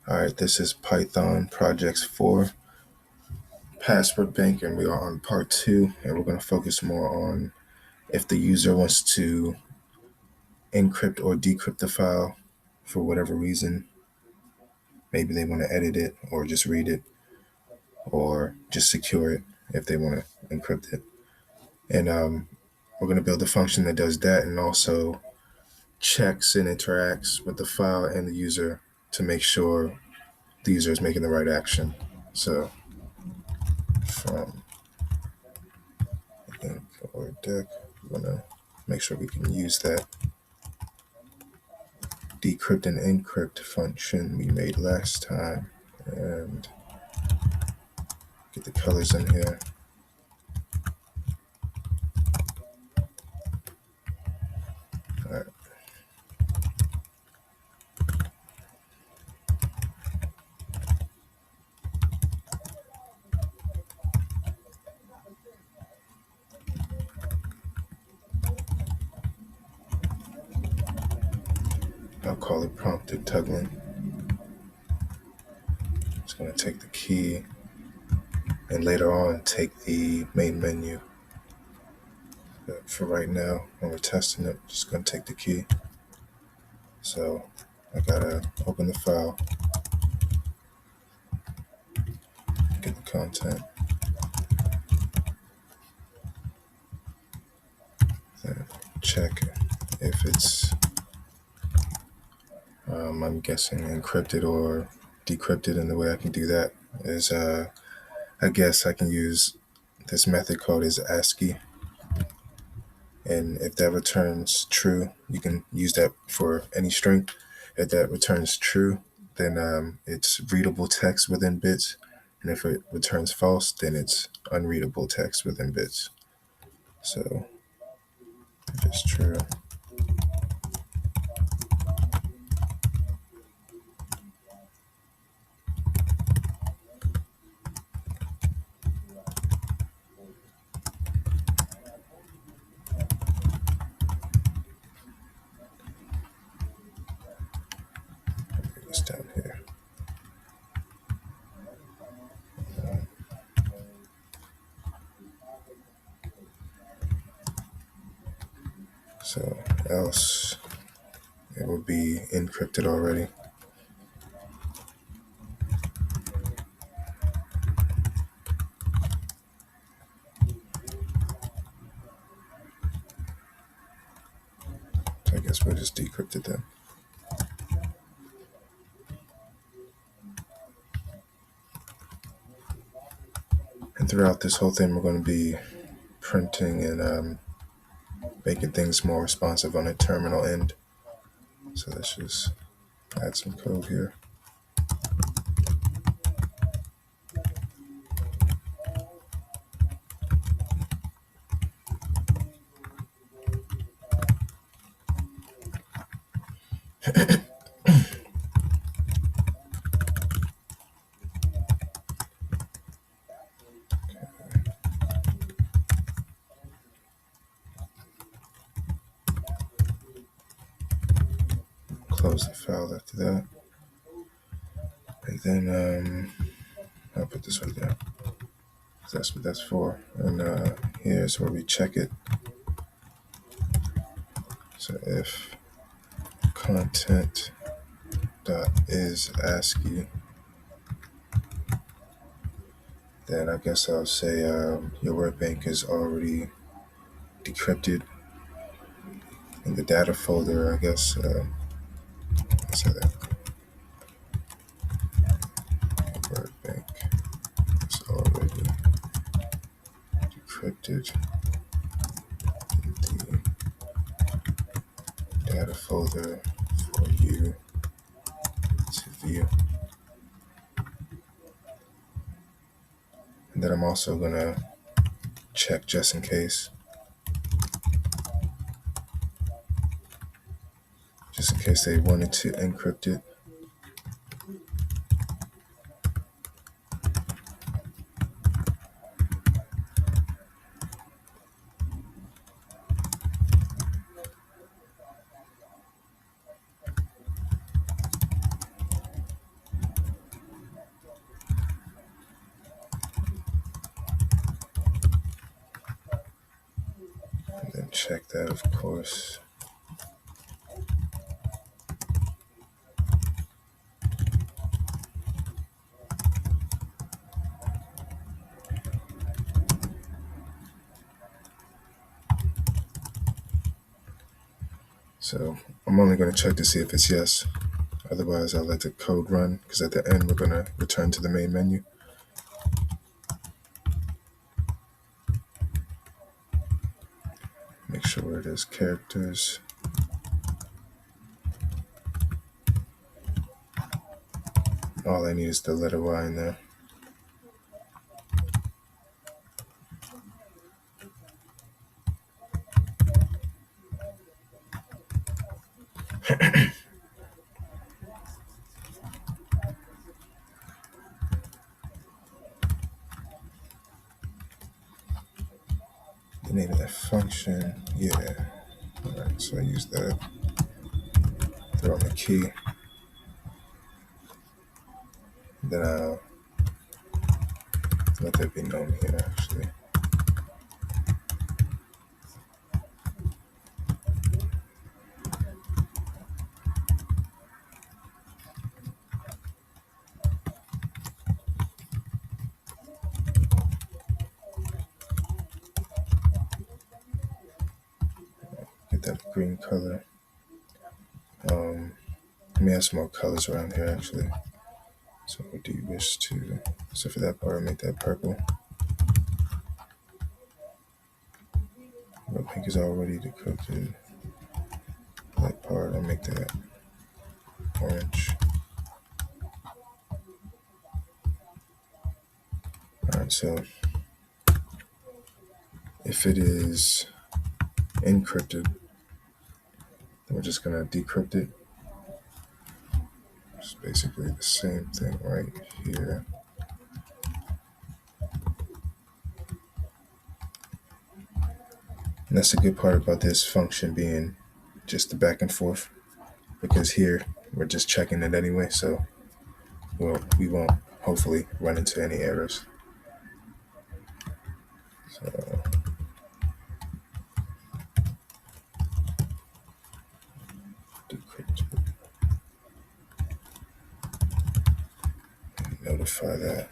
All right, this is Python Projects 4 Password Bank, and we are on part 2, and we're going to focus more on if the user wants to encrypt or decrypt the file for whatever reason. Maybe they want to edit it or just read it or just secure it if they want to encrypt it. And we're going to build a function that does that and also checks and interacts with the file and the user to make sure the user is making the right action. So from ink or deck, we're going to make sure we can use that decrypt and encrypt function we made last time and get the colors in here. All right. I'll call it prompted toggling. It's going to take the key and later on take the main menu. But for right now, when we're testing it, just going to take the key. So I gotta open the file, get the content, then check if it's, I'm guessing, encrypted or decrypted. And the way I can do that is, I guess I can use this method called ASCII. And if that returns true, you can use that for any string. If that returns true, then it's readable text within bits. And if it returns false, then it's unreadable text within bits. So if it's true, it's down here. So else it will be encrypted already. So I guess we'll just decrypt it then. And throughout this whole thing, we're going to be printing and making things more responsive on the terminal end. So let's just add some code here. Close the file after that. And then I'll put this right there. That's what that's for. And here's where we check it. So if content dot is ASCII, then I guess I'll say your word bank is already decrypted in the data folder. I guess let's say that word bank is already decrypted in the data folder for you to view. And then I'm also gonna check just in case they wanted to encrypt it. check that, of course. So I'm only going to check to see if it's yes. Otherwise, I'll let the code run, because at the end, we're going to return to the main menu. Make sure it is characters. All I need is the letter Y in there. The name of that function, yeah. All right, so I use that. Throw in the key. Then I'll let that be known here, actually. Get that green color. Let me add some more colors around here, actually. So do you wish to, so for that part, I'll make that purple. Red pink is already decrypted. That part, I'll make that orange. All right, so if it is encrypted, then we're just gonna decrypt it. It's basically the same thing right here. And that's the good part about this function being just the back and forth, because here we're just checking it anyway, so we won't hopefully run into any errors. So decrypt, notify that.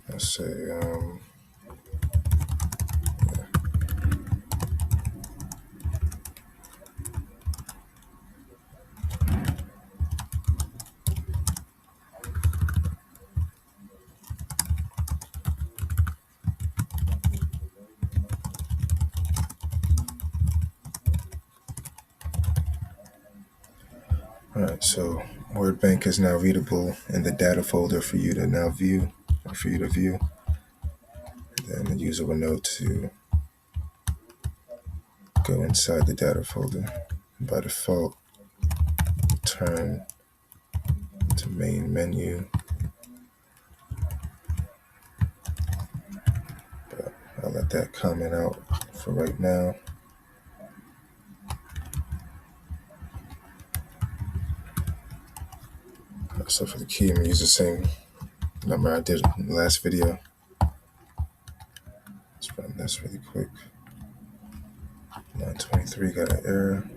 Let's say all right, so word bank is now readable in the data folder for you to now view, or for you to view. Then the user will know to go inside the data folder. By default, return to main menu. But I'll let that comment out for right now. So for the key, I'm gonna use the same number I did in the last video. Let's run this really quick. 923 got an error.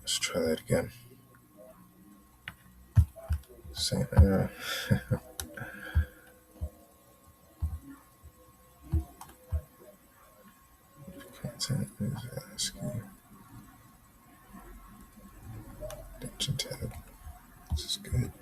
Let's try that again. Same error. Content is ASCII. Attention tab. This is good.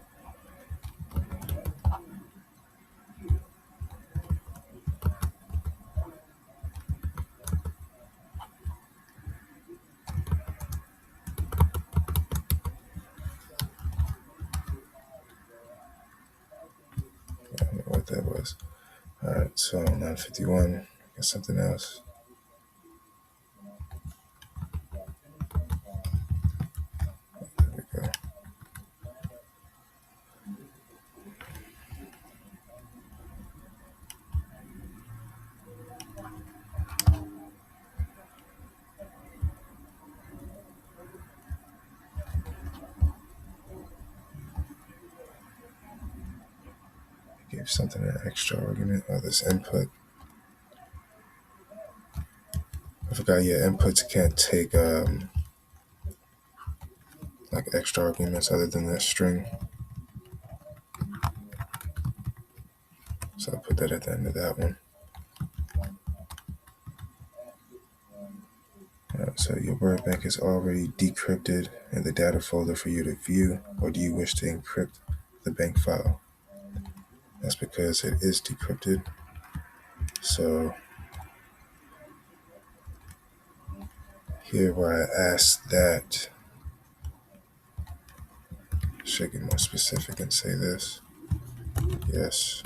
All right, so 951. Got something else. There we go. Give something an extra argument. Oh, this input. I forgot. Yeah, inputs can't take like extra arguments other than that string. So I'll put that at the end of that one. So your word bank is already decrypted in the data folder for you to view, or do you wish to encrypt the bank file? That's because it is decrypted. So here where I ask that, should get more specific and say this. Yes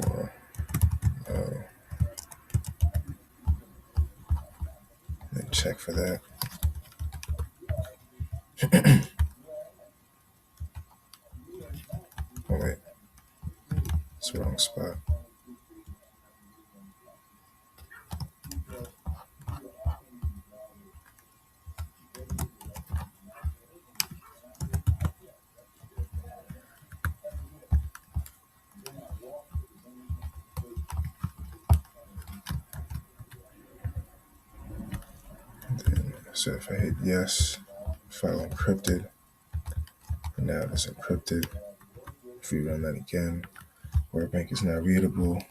or no. Then check for that. Oh wait, it's the wrong spot. So if I hit yes, file encrypted, and now it is encrypted. If we run that again, word bank is now readable.